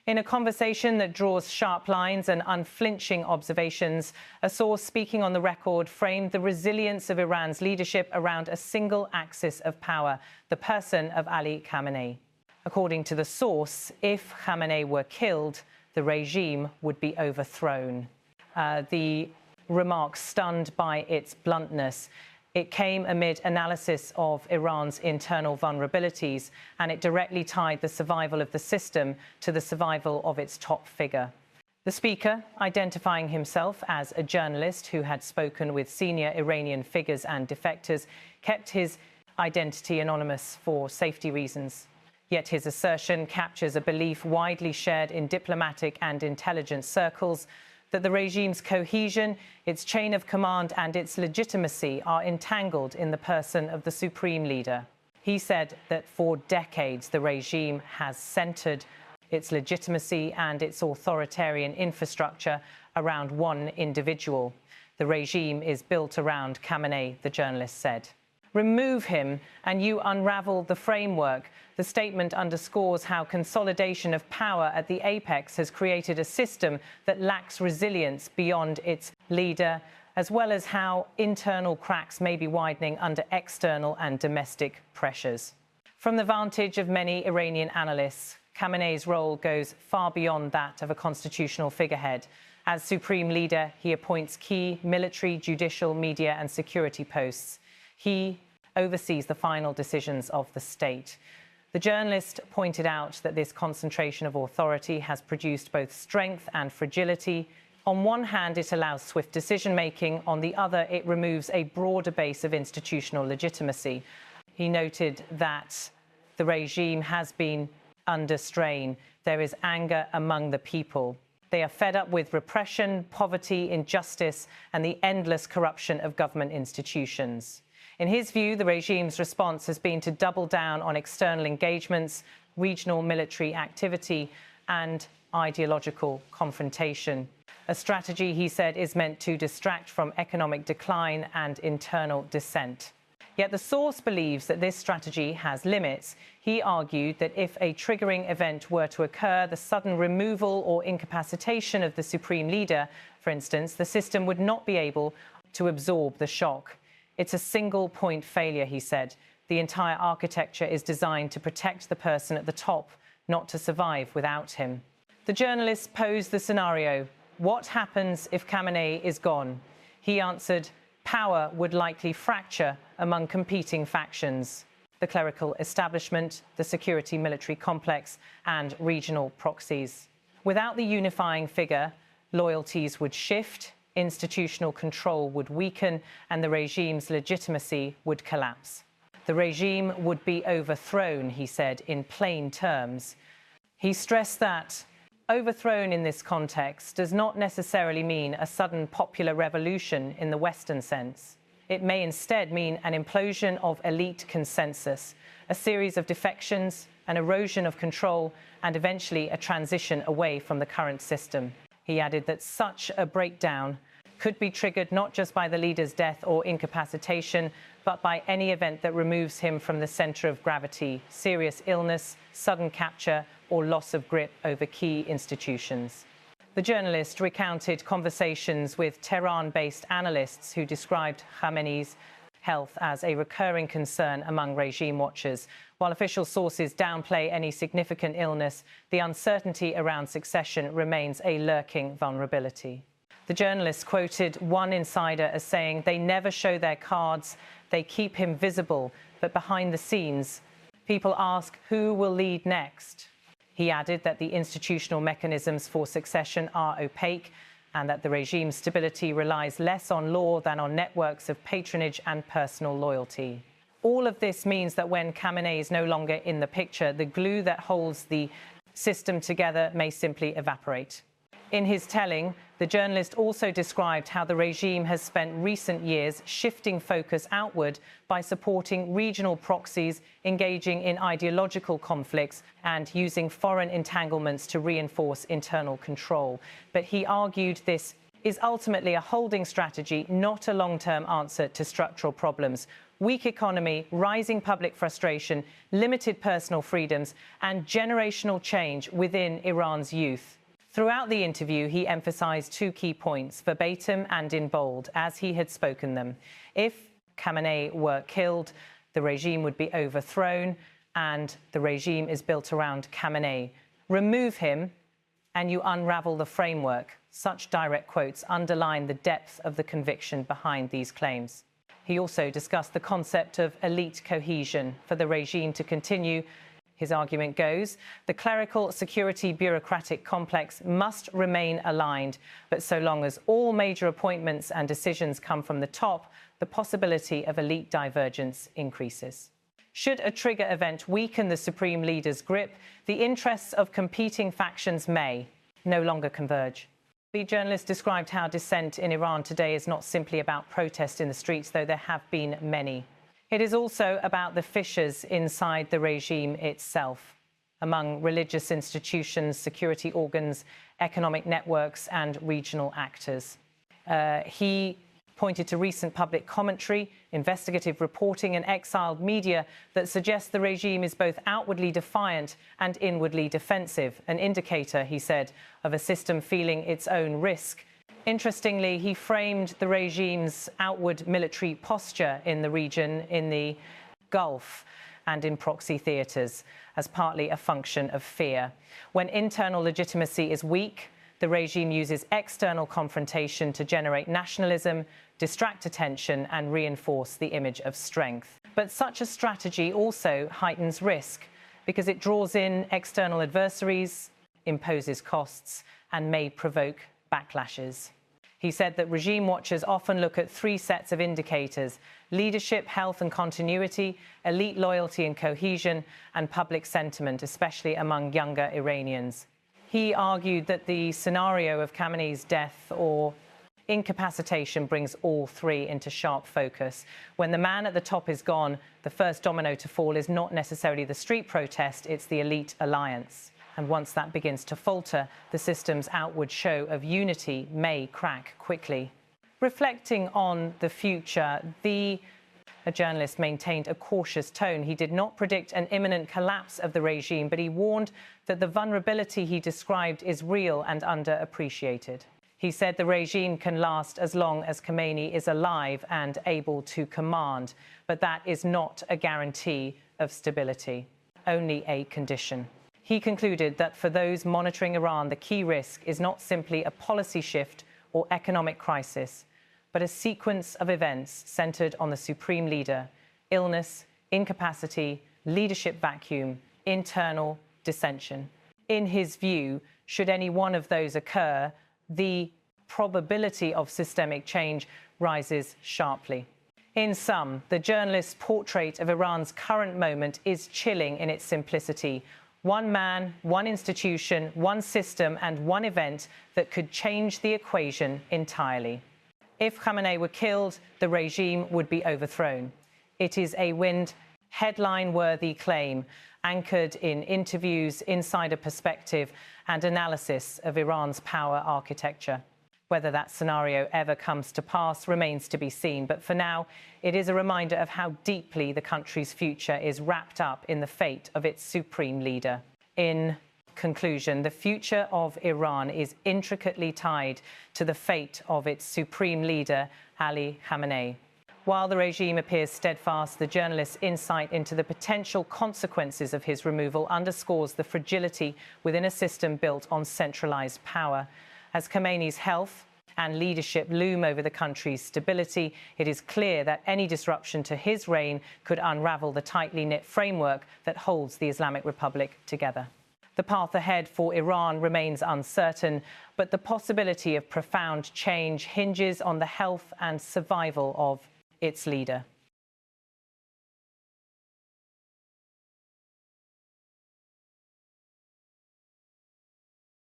In a conversation that draws sharp lines and unflinching observations, a source speaking on the record framed the resilience of Iran's leadership around a single axis of power, the person of Ali Khamenei. According to the source, if Khamenei were killed, the regime would be overthrown. The remark stunned by its bluntness. It came amid analysis of Iran's internal vulnerabilities, and it directly tied the survival of the system to the survival of its top figure. The speaker, identifying himself as a journalist who had spoken with senior Iranian figures and defectors, kept his identity anonymous for safety reasons. Yet his assertion captures a belief widely shared in diplomatic and intelligence circles that the regime's cohesion, its chain of command and its legitimacy are entangled in the person of the Supreme Leader. He said that for decades the regime has centred its legitimacy and its authoritarian infrastructure around one individual. The regime is built around Khamenei, the journalist said. Remove him and you unravel the framework. The statement underscores how consolidation of power at the apex has created a system that lacks resilience beyond its leader, as well as how internal cracks may be widening under external and domestic pressures. From the vantage of many Iranian analysts, Khamenei's role goes far beyond that of a constitutional figurehead. As supreme leader, he appoints key military, judicial, media and security posts. He oversees the final decisions of the state. The journalist pointed out that this concentration of authority has produced both strength and fragility. On one hand, it allows swift decision-making. On the other, it removes a broader base of institutional legitimacy. He noted that the regime has been under strain. There is anger among the people. They are fed up with repression, poverty, injustice, and the endless corruption of government institutions. In his view, the regime's response has been to double down on external engagements, regional military activity, and ideological confrontation. A strategy, he said, is meant to distract from economic decline and internal dissent. Yet the source believes that this strategy has limits. He argued that if a triggering event were to occur, the sudden removal or incapacitation of the Supreme Leader, for instance, the system would not be able to absorb the shock. It's a single-point failure, he said. The entire architecture is designed to protect the person at the top, not to survive without him. The journalist posed the scenario. What happens if Khamenei is gone? He answered, power would likely fracture among competing factions: the clerical establishment, the security military complex, and regional proxies. Without the unifying figure, loyalties would shift, institutional control would weaken, and the regime's legitimacy would collapse. The regime would be overthrown, he said, in plain terms. He stressed that overthrown in this context does not necessarily mean a sudden popular revolution in the Western sense. It may instead mean an implosion of elite consensus, a series of defections, an erosion of control, and eventually a transition away from the current system. He added that such a breakdown could be triggered not just by the leader's death or incapacitation, but by any event that removes him from the centre of gravity: serious illness, sudden capture, or loss of grip over key institutions. The journalist recounted conversations with Tehran-based analysts who described Khamenei's health as a recurring concern among regime watchers. While official sources downplay any significant illness, the uncertainty around succession remains a lurking vulnerability. The journalist quoted one insider as saying, "They never show their cards, they keep him visible, but behind the scenes, people ask who will lead next." He added that the institutional mechanisms for succession are opaque and that the regime's stability relies less on law than on networks of patronage and personal loyalty. All of this means that when Khamenei is no longer in the picture, the glue that holds the system together may simply evaporate. In his telling, the journalist also described how the regime has spent recent years shifting focus outward by supporting regional proxies, engaging in ideological conflicts, and using foreign entanglements to reinforce internal control. But he argued this is ultimately a holding strategy, not a long-term answer to structural problems. weak economy, rising public frustration, limited personal freedoms, and generational change within Iran's youth. Throughout the interview, he emphasized two key points, verbatim and in bold, as he had spoken them. If Khamenei were killed, the regime would be overthrown, and the regime is built around Khamenei. Remove him, and you unravel the framework. Such direct quotes underline the depth of the conviction behind these claims. He also discussed the concept of elite cohesion for the regime to continue. His argument goes, the clerical security bureaucratic complex must remain aligned, but so long as all major appointments and decisions come from the top, the possibility of elite divergence increases. Should a trigger event weaken the supreme leader's grip, the interests of competing factions may no longer converge. The journalist described how dissent in Iran today is not simply about protest in the streets, though there have been many. It is also about the fissures inside the regime itself, among religious institutions, security organs, economic networks, and regional actors. He pointed to recent public commentary, investigative reporting, and exiled media that suggests the regime is both outwardly defiant and inwardly defensive, an indicator, he said, of a system feeling its own risk. Interestingly, he framed the regime's outward military posture in the region, in the Gulf and in proxy theatres, as partly a function of fear. When internal legitimacy is weak, the regime uses external confrontation to generate nationalism, distract attention, and reinforce the image of strength. But such a strategy also heightens risk because it draws in external adversaries, imposes costs, and may provoke backlashes. He said that regime watchers often look at three sets of indicators: leadership, health and continuity, elite loyalty and cohesion, and public sentiment, especially among younger Iranians. He argued that the scenario of Khamenei's death or incapacitation brings all three into sharp focus. When the man at the top is gone, the first domino to fall is not necessarily the street protest, it's the elite alliance. And once that begins to falter, the system's outward show of unity may crack quickly. Reflecting on the future, a journalist maintained a cautious tone. He did not predict an imminent collapse of the regime, but he warned that the vulnerability he described is real and underappreciated. He said the regime can last as long as Khamenei is alive and able to command, but that is not a guarantee of stability, only a condition. He concluded that for those monitoring Iran, the key risk is not simply a policy shift or economic crisis, but a sequence of events centered on the supreme leader: illness, incapacity, leadership vacuum, internal dissension. In his view, should any one of those occur, the probability of systemic change rises sharply. In sum, the journalist's portrait of Iran's current moment is chilling in its simplicity. One man, one institution, one system, and one event that could change the equation entirely. If Khamenei were killed, the regime would be overthrown. It is a headline-worthy claim, anchored in interviews, insider perspective, and analysis of Iran's power architecture. Whether that scenario ever comes to pass remains to be seen, but for now, it is a reminder of how deeply the country's future is wrapped up in the fate of its supreme leader. In conclusion, the future of Iran is intricately tied to the fate of its supreme leader, Ali Khamenei. While the regime appears steadfast, the journalist's insight into the potential consequences of his removal underscores the fragility within a system built on centralized power. As Khamenei's health and leadership loom over the country's stability, it is clear that any disruption to his reign could unravel the tightly knit framework that holds the Islamic Republic together. The path ahead for Iran remains uncertain, but the possibility of profound change hinges on the health and survival of its leader.